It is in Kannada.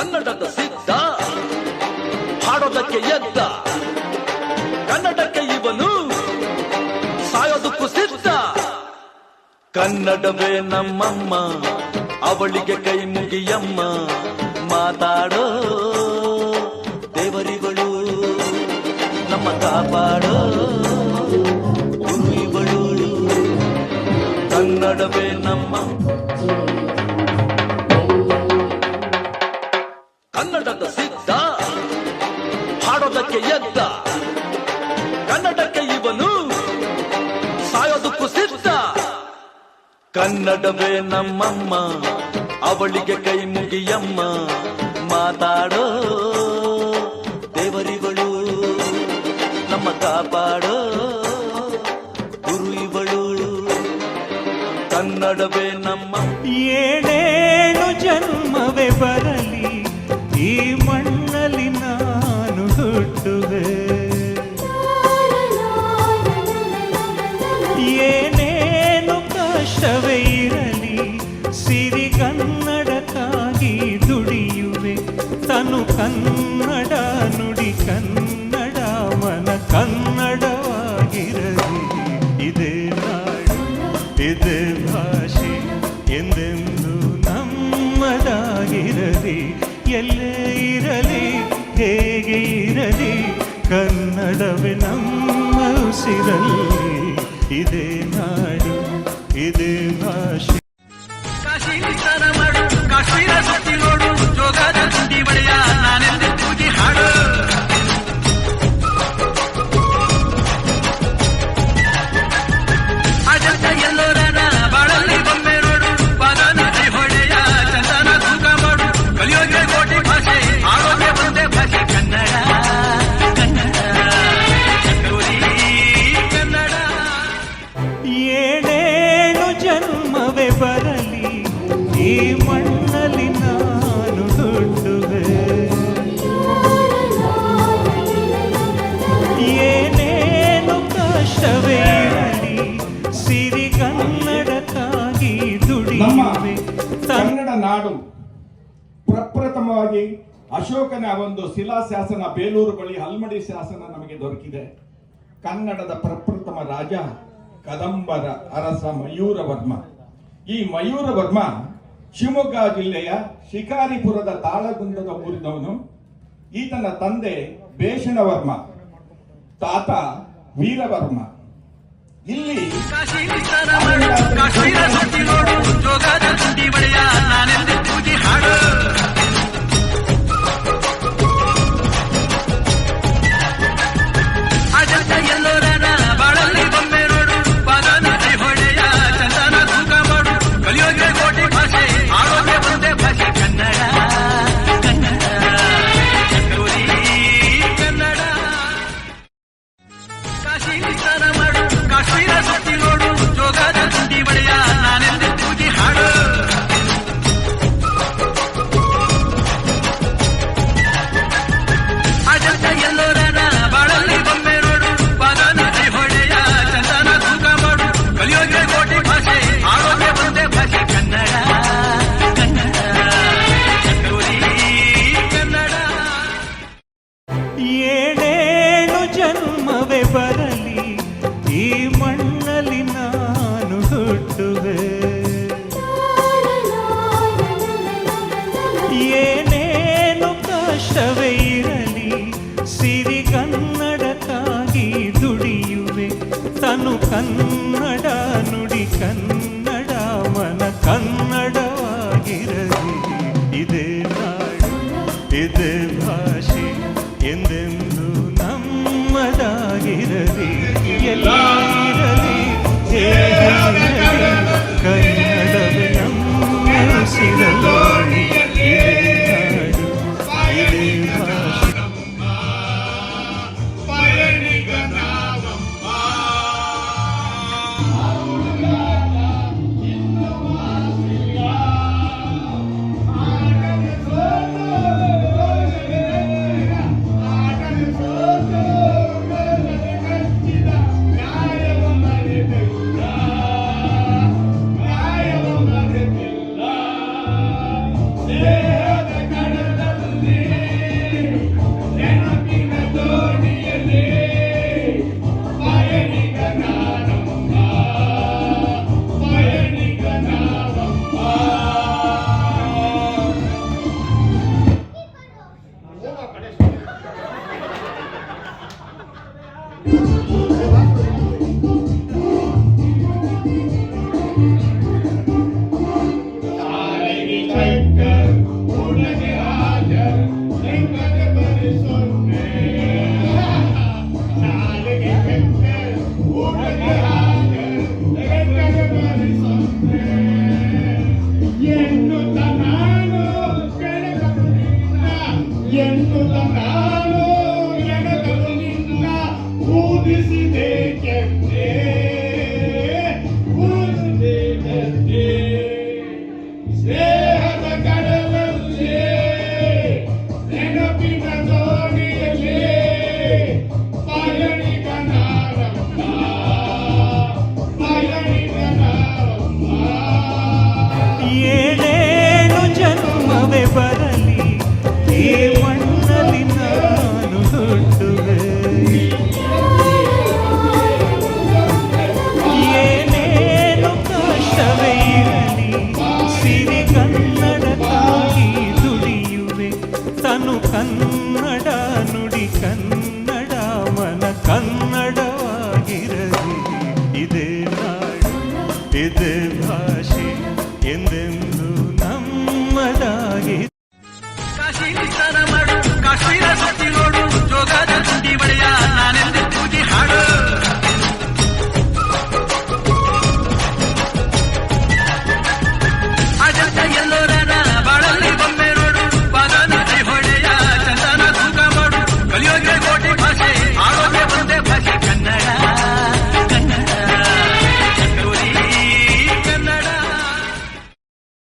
ಕನ್ನಡದ ಸಿದ್ಧ ಹಾಡೋದಕ್ಕೆ ಎದ್ದ ಕನ್ನಡಕ್ಕೆ ಇವನು ಸಾಯೋದಕ್ಕೂ ಸಿದ್ಧ. ಕನ್ನಡವೇ ನಮ್ಮಮ್ಮ ಅವಳಿಗೆ ಕೈ ಮುಗಿಯಮ್ಮ, ಮಾತಾಡೋ ದೇವರಿಗಳು ನಮ್ಮ ಕಾಪಾಡೋ ಗುರುವಿಗಳು. ಕನ್ನಡವೇ ನಮ್ಮ ಕನ್ನಡದ ಸಿದ್ಧ ಹಾಡೋದಕ್ಕೆ ಎದ್ದ ಕನ್ನಡಕ್ಕೆ ಇವನು ಸಾಯೋದಕ್ಕೂ ಸಿದ್ಧ. ಕನ್ನಡವೇ ನಮ್ಮಮ್ಮ ಅವಳಿಗೆ ಕೈ ಮುಗಿಯಮ್ಮ, ಮಾತಾಡೋ ದೇವರಿಗಳು ನಮ್ಮ ಕಾಪಾಡೋ ಗುರು ಇವಳು. ಕನ್ನಡವೇ ನಮ್ಮ ಏಳೇಳು ಜನ್ಮವೇ ಬರಲಿ ಈ ಮಣ್ಣಲ್ಲಿ ನಾನು ಹುಟ್ಟುವೆ, ಏನೇನು ಕಷ್ಟವೇ ಇರಲಿ ಸಿರಿಗನ್ನಡಕ್ಕಾಗಿ ದುಡಿಯುವೆ. ತನು ಕನ್ನಡ ನುಡಿ ಕನ್ನಡ ಮನ ಕನ್ನಡವಾಗಿರಲಿ. ಇದೇ ನಾಡು ಇದೇ ಭಾಷೆ ಎಂದೆಂದು ನಮ್ಮದಾಗಿರಲಿ. ಎಲ್ಲೇ ಇರಲಿ ಹೇಗೆ ಇರಲಿ ಕನ್ನಡವೇ ನಮ್ಮ ಉಸಿರಲ್ಲಿ. ಇದೇ ನಾಡು ಇದೇ ಭಾಷೆ. ಕಾಶೀರ ಮಾಡು ಕಾಶ್ಮೀರ ಸುತ್ತಿ ನೋಡು, ಜೋಗದ ಸುದ್ದಿ ಬಳೆಯ ನಾನೆಂದು ಪೂಜೆ ಹಾಡು. ಅಜಂತ ಎಲ್ಲೋರನ ಬಾಳಲ್ಲಿ ಬೊಮ್ಮೆ ನೋಡು, ಬಾದಾನ ಹೊಳೆಯ ಚಂದನ ತೂಕ ಮಾಡು. ಕಲಿಯೋಗೆ ಕೋಟಿ ಭಾಷೆ ಆರೋಗ್ಯ ಒಂದೇ ಭಾಷೆ ಕನ್ನಡ ಕನ್ನಡ ಕನ್ನಡ. ಏಳೇಳು ಜನ್ಮವೇ ಬರಲಿ ಈ ಮಣ್ಣಲ್ಲಿ ನಾನು ಹುಟ್ಟುವೆ, ಏನೇನು ಕಷ್ಟವೇ ಇರಲಿ ಸಿರಿಗನ್ನಡಕ್ಕಾಗಿ ದುಡಿಯುವೆ. ಕನ್ನಡ ನಾಡು ಪ್ರಪ್ರಥಮವಾಗಿ ಅಶೋಕನ ಒಂದು ಶಿಲಾಶಾಸನ ಬೇಲೂರು ಬಳಿ ಹಲ್ಮಡಿ ಶಾಸನ ನಮಗೆ ದೊರಕಿದೆ. ಕನ್ನಡದ ಪ್ರಪ್ರಥಮ ರಾಜ ಕದಂಬರ ಅರಸ ಮಯೂರವರ್ಮ. ಈ ಮಯೂರವರ್ಮ ಶಿವಮೊಗ್ಗ ಜಿಲ್ಲೆಯ ಶಿಕಾರಿಪುರದ ತಾಳಗುಂದದ ಊರಿನವನು. ಈತನ ತಂದೆ ಭೇಷಣವರ್ಮ, ತಾತ ವೀರವರ್ಮ. ಇಲ್ಲಿ ಕಾಶ್ಮೀರ ಸುತ್ತಿ ನೋಡು, ಜೋಗದ ಸುದ್ದಿ ಬಳೆಯ ನಾನೆಂದು ಪೂಜೆ ಹಾಡು. ಅಜಂತ ಎಲ್ಲೋರನ ಬಾಳಲ್ಲಿ ಬೊಮ್ಮೆ ನೋಡು, ಬಾದಾನ ಹೊಳೆಯ ಚಂದನ ತೂಕ ಮಾಡು. ಕಲಿಯೋಗೆ ಕೋಟಿ ಭಾಷೆ ಆರೋಗ್ಯ ಒಂದೇ ಭಾಷೆ ಕನ್ನಡ ಕನ್ನಡ ಕನ್ನಡ. ಕಾಶೀರ ಮಾಡು ಕಾಶ್ಮೀರ ಸುತ್ತಿ ನೋಡು, ಜೋಗದ ಸುದ್ದಿ ಬಳೆಯ ನಾನೆಂದು ಪೂಜೆ ಹಾಡು. ಅಜಂತ ಎಲ್ಲೋರನ ಬಾಳಲ್ಲಿ ಬೊಮ್ಮೆ ನೋಡು, ಬಾದಾನ ಹೊಳೆಯ ಚಂದನ ತೂಕ ಮಾಡು. ಕಲಿಯೋಗೆ ಕೋಟಿ ಭಾಷೆ ಆರೋಗ್ಯ ಒಂದೇ ಭಾಷೆ ಕನ್ನಡ ಕನ್ನಡ ಕನ್ನಡ. ಏಳೇಳು ಜನ್ಮವೇ ಬರಲಿ ಈ ಮಣ್ಣಲ್ಲಿ ನಾನು ಹುಟ್ಟುವೆ, ಏನೇನು ಕಷ್ಟವೇ ಇರಲಿ ಸಿರಿಗನ್ನಡಕ್ಕಾಗಿ ದುಡಿಯುವೆ. ತನು ಕನ್ನಡ ನುಡಿ ಕನ್ನಡ ಮನ ಕನ್ನಡವಾಗಿರಲಿ. ಇದೇ ನಾಡು ಇದೇ ಭಾಷೆ ಎಂದೆಂದು ನಮ್ಮದಾಗಿರಲಿ. ಎಲ್ಲಿರಲಿ ಹೇಗಿರಲಿ ಕನ್ನಡವೇ ನಮ್ಮ ಉಸಿರಲ್ಲಿ. ಇದೇ ನಾಡು ಇದೇ ಭಾಷೆ. ಬರಲಿ ಈ ಮಣ್ಣಲ್ಲಿ ನಾನು ಹುಟ್ಟುವೆ. ಏನೇನು ಕಷ್ಟವೇ ಇರಲಿ ಸಿರಿಗನ್ನಡಕ್ಕಾಗಿ ದುಡಿಯುವೆ. ತನು ಕನ್ನಡ, ನುಡಿ ಕನ್ನಡ, ಮನ ಕನ್ನಡವಾಗಿರಲಿ. ಇದೇ ನಾಡು, ಇದೇ ಭಾಷೆ ಎಂದೆಂದು ನಮ್ಮದಾಗಿ. ಕಾಶಿ ವಿಸ್ತಾರ ಮಾಡು, ಕಾಶ್ಮೀರ ಸುತ್ತಿ ನೋಡು.